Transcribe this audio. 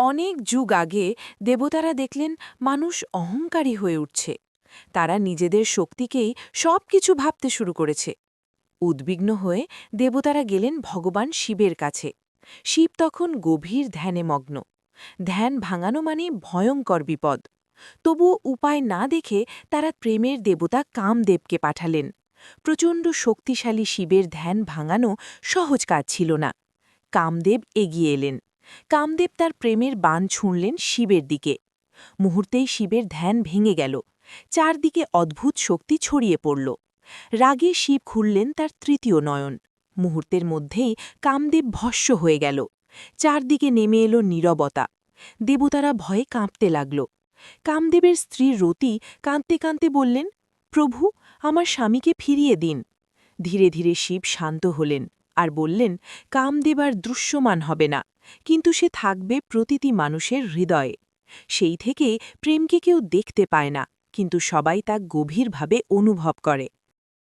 অনেক যুগ আগে দেবতারা দেখলেন মানুষ অহংকারী হয়ে উঠছে। তারা নিজেদের শক্তিকেই সবকিছু ভাবতে শুরু করেছে। উদ্বিগ্ন হয়ে দেবতারা গেলেন ভগবান শিবের কাছে। শিব তখন গভীর ধ্যানে মগ্ন। ধ্যান ভাঙানো মানে ভয়ঙ্কর বিপদ। তবুও উপায় না দেখে তারা প্রেমের দেবতা কামদেবকে পাঠালেন। প্রচণ্ড শক্তিশালী শিবের ধ্যান ভাঙানো সহজ কাজ ছিল না। কামদেব এগিয়ে এলেন। কামদেব তার প্রেমের বাণ ছুঁড়লেন শিবের দিকে। মুহূর্তেই শিবের ধ্যান ভেঙে গেল। চারদিকে অদ্ভুত শক্তি ছড়িয়ে পড়ল। রাগে শিব খুললেন তার তৃতীয় নয়ন। মুহূর্তের মধ্যেই কামদেব ভস্ম হয়ে গেল। চারদিকে নেমে এলো নীরবতা। দেবতারা ভয়ে কাঁপতে লাগল। কামদেবের স্ত্রী রতি কাঁদতে কাঁদতে বললেন, প্রভু, আমার স্বামীকে ফিরিয়ে দিন। ধীরে ধীরে শিব শান্ত হলেন আর বললেন, কামদেব আর দৃশ্যমান হবে না, কিন্তু সে থাকবে প্রতিটি মানুষের হৃদয়ে। সেই থেকে প্রেমকে কেউ দেখতে পায় না, কিন্তু সবাই তা গভীরভাবে অনুভব করে।